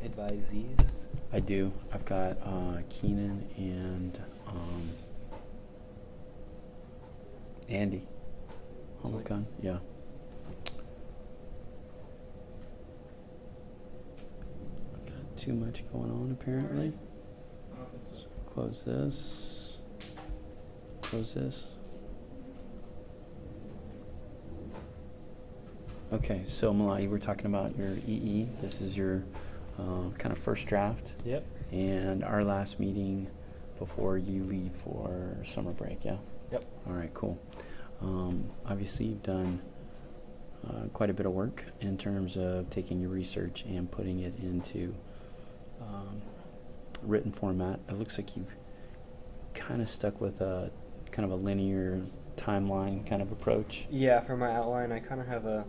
advisees? I do. I've got Keenan and Andy. Homegun, yeah. Got too much going on apparently. Close this. Close this. Okay, so Malai, you were talking about your EE. This is your kind of first draft. Yep. And our last meeting before you leave for summer break, yeah? Yep. All right, cool. Obviously, you've done quite a bit of work in terms of taking your research and putting it into written format. It looks like you've kind of stuck with a kind of a linear timeline kind of approach. Yeah, for my outline, I kind of have a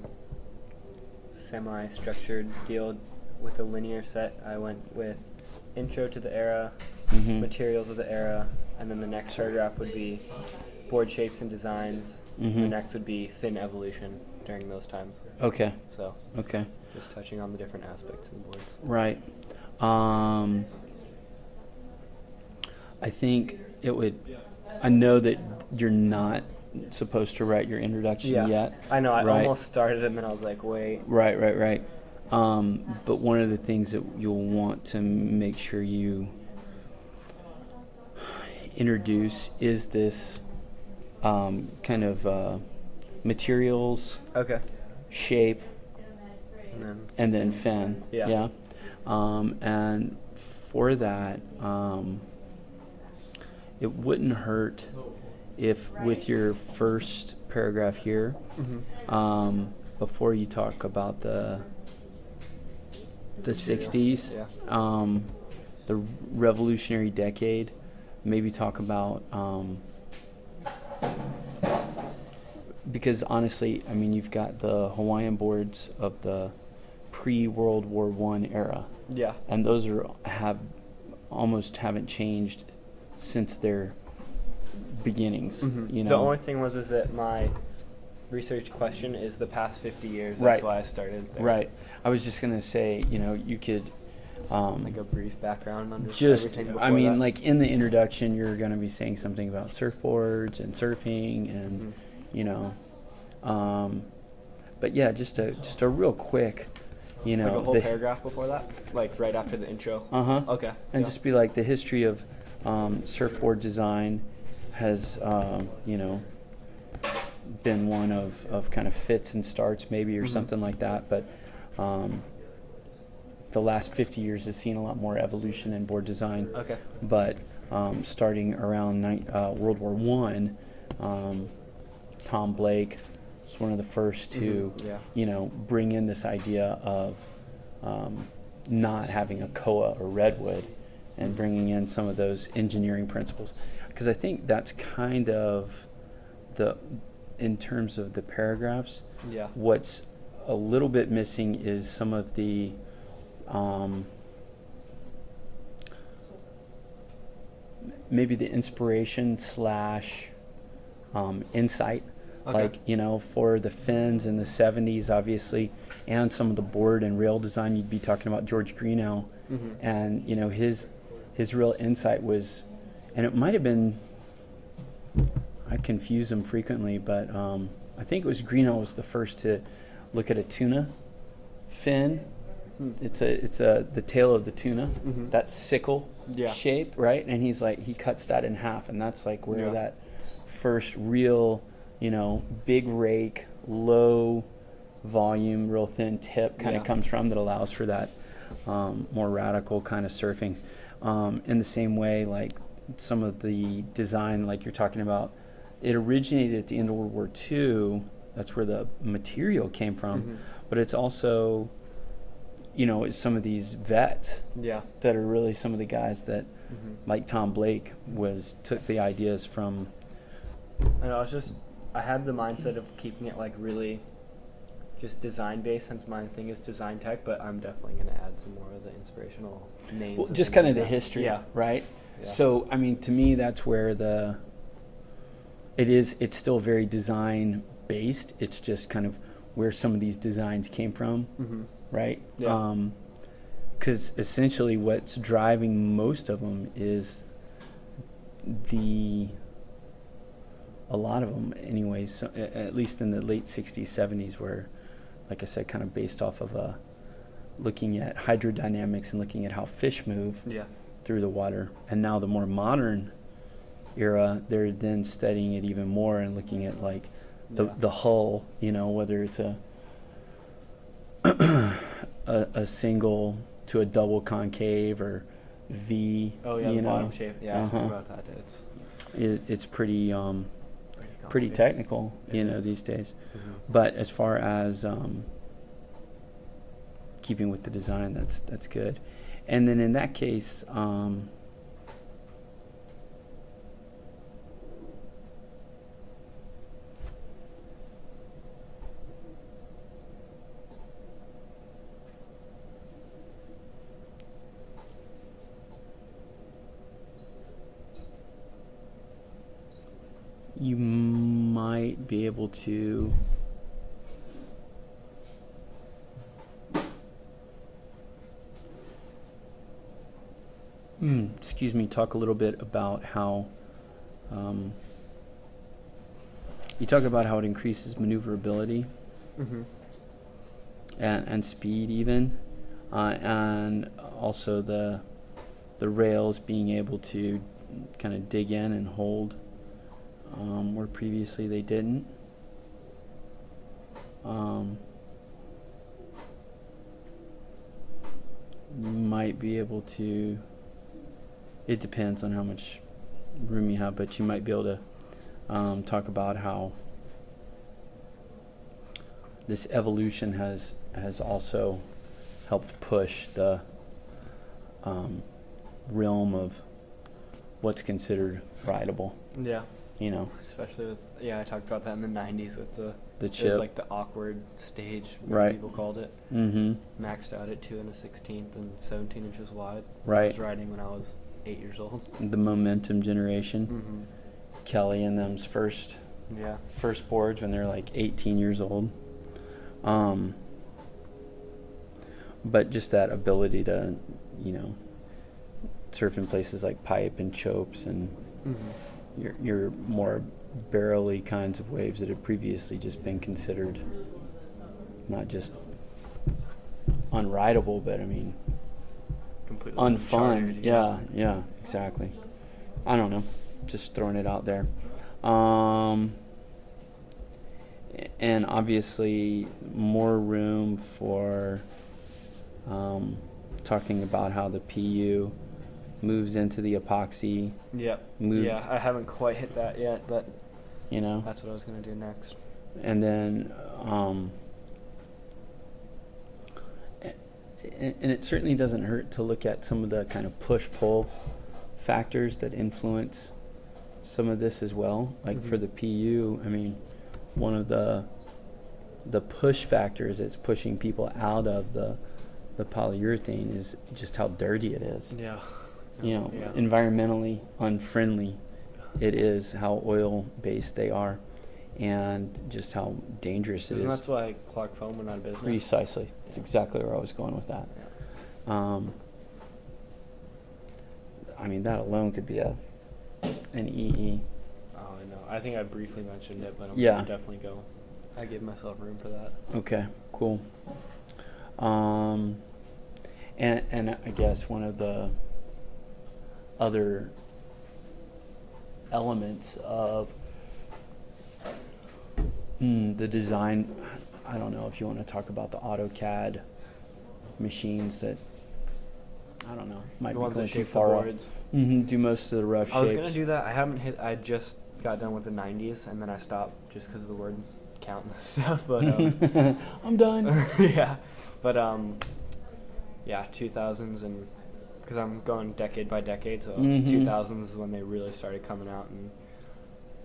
semi-structured deal with a linear set. I went with intro to the era, Mm-hmm. materials of the era, and then the next paragraph would be board shapes and designs. Mm-hmm. The next would be fin evolution during those times. Okay, So okay. just touching on the different aspects of the boards. Right. I think it would. I know that you're not supposed to write your introduction yet. I know. I Right. almost started and then I was like, wait. Right. But one of the things that you'll want to make sure you introduce is this kind of materials, Okay. shape, and then fin. Yeah. And for that, it wouldn't hurt if with your first paragraph here, Mm-hmm. before you talk about the 60s, Yeah. the revolutionary decade, maybe talk about because honestly, I mean, you've got the Hawaiian boards of the pre-World War I era, Yeah. and those almost haven't changed since their beginnings. Mm-hmm. You know, The only thing is that my research question is the past 50 years. That's Right. why I started there. right. I was just gonna say, you could Like a brief background on just, everything before I mean, that. like in the introduction, you're gonna be saying something about surfboards and surfing, and Mhm. you know, but yeah, just a real quick, Like a whole the, paragraph before that, like right after the intro. uh-huh. Okay. And yeah. just be like, the history of surfboard design has, been one of kind of fits and starts maybe, or Mhm. something like that. But the last 50 years has seen a lot more evolution in board design. Okay. But starting around World War One, Tom Blake was one of the first to, Mhm. Yeah. bring in this idea of not having a koa or redwood, and bringing in some of those engineering principles. Because I think that's kind of in terms of the paragraphs, Yeah. what's a little bit missing is some of the maybe the inspiration slash insight. Okay. Like, for the fins in the 70s, obviously, and some of the board and rail design, you'd be talking about George Greenough, Mm-hmm. and his real insight was, and it might have been, I confuse them frequently, but I think it was Greenough was the first to look at a tuna fin. It's the tail of the tuna, Mhm. that sickle Yeah. shape, right? And he cuts that in half, and that's like where Yeah. that first real, big rake, low volume, real thin tip kind of Yeah. comes from, that allows for that more radical kind of surfing. In the same way, like some of the design, like you're talking about, it originated at the end of World War II. That's where the material came from, Mhm. but it's also, it's some of these vets Yeah. that are really some of the guys that, Mm-hmm. like Tom Blake, took the ideas from. And I had the mindset of keeping it like really just design based, since my thing is design tech, but I'm definitely going to add some more of the inspirational names. Well, and just things kind like of the that. history, Yeah. right? Yeah. So, I mean, to me, that's where it's still very design based. It's just kind of where some of these designs came from, Mm-hmm. right? Yeah. Because essentially what's driving most of them is a lot of them anyways, so, at least in the late 60s, 70s, were, like I said, kind of based off of looking at hydrodynamics and looking at how fish move Yeah. through the water. And now the more modern era, they're then studying it even more and looking at like the hull, whether it's a single to a double concave or V. Oh yeah, the bottom shape. Yeah, I Uh-huh. talked about that. It's pretty Pretty technical, It is. these days. Mm-hmm. But as far as keeping with the design, that's good. And then in that case, you might be able to talk a little bit about how you talk about how it increases maneuverability Mm-hmm. and speed even, and also the rails being able to kind of dig in and hold where previously they didn't. You might be able to, it depends on how much room you have, but you might be able to talk about how this evolution has also helped push the realm of what's considered rideable, Yeah. especially Especially with I talked about that in the '90s with the it chip. was like the awkward stage, Right. people called it. Mm-hmm. Maxed out at 2 1/16 and 17 inches wide. I Right. was riding when I was 8 years old. The momentum generation. Mm-hmm. Kelly and them's first Yeah. boards when they're like 18 years old. But just that ability to, surf in places like Pipe and Chopes and Mm-hmm. your more barrel-y kinds of waves that had previously just been considered not just unrideable, but I mean Completely unfun. uncharted, Yeah, exactly. I don't know, just throwing it out there. And obviously more room for talking about how the PU moves into the epoxy. Yep. Move, Yeah, I haven't quite hit that yet, but you know, that's what I was going to do next. and then and it certainly doesn't hurt to look at some of the kind of push-pull factors that influence some of this as well. Like for the PU, I mean, one of the push factors that's pushing people out of the polyurethane is just how dirty it is. Yeah. Yeah. Yeah. Environmentally unfriendly it is, how oil-based they are, and just how dangerous it Isn't is. that's why Clark Foam went out of business? Precisely. It's exactly where I was going with that. Yeah. I mean, that alone could be an EE. Oh, I know. I think I briefly mentioned it, but I'm Yeah. going to definitely go. I give myself room for that. Okay, cool. And I guess one of the other elements of the design, I don't know if you want to talk about the AutoCAD machines that, I don't know, might The be ones going that too shape the far off. boards. Do most of the rough I was shapes. going to do that. I haven't hit. I just got done with the 90s, and then I stopped just because of the word count and stuff. But I'm done. yeah, but yeah, 2000s, and because I'm going decade by decade, so 2000s is when they really started coming out, and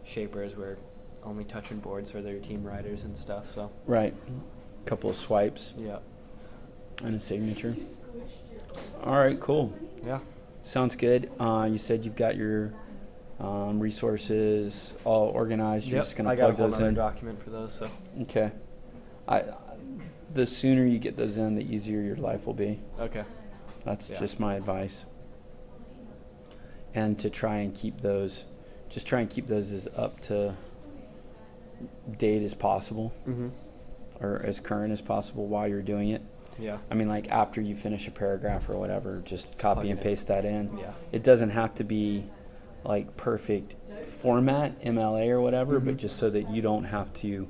shapers were only touching boards for their team riders and stuff. So Right. Couple of swipes yeah, and a signature. All right, cool. yeah, Sounds good. You said you've got your resources all organized. You're yep. just gonna I got a plug whole those other in. document for those. So Okay. The sooner you get those in, the easier your life will be. Okay. That's Yeah. just my advice. And to try and keep those, just try and keep those as up to date as possible, Mm-hmm. or as current as possible while you're doing it. Yeah. I mean, like after you finish a paragraph or whatever, just plug copy it and in. paste that in. Yeah. It doesn't have to be like perfect format, MLA or whatever, but Mhm. just so that you don't have to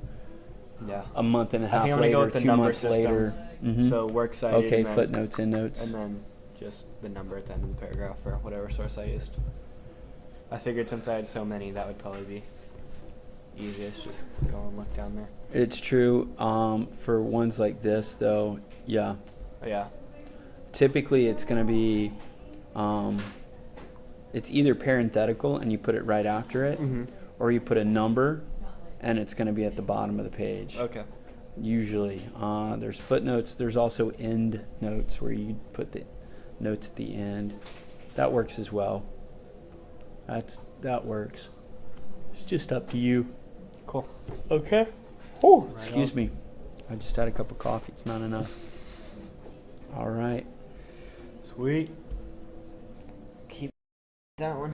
Yeah. a month and a I half think I'm gonna go later, with the 2 number months system. later. Mhm. So works cited. Okay, and then, footnotes, endnotes. And then just the number at the end of the paragraph for whatever source I used. I figured since I had so many, that would probably be easiest. Just go and look down there. It's true. For ones like this, though, yeah. Oh, yeah. Typically, it's going to be, it's either parenthetical and you put it right after it, Mm-hmm. or you put a number and it's going to be at the bottom of the page. Okay. Usually. There's footnotes. There's also end notes where you put the notes at the end. That works as well. That works. It's just up to you. Cool. Okay. Oh, Right excuse on. me. I just had a cup of coffee. It's not enough. All right. Sweet. Keep that one.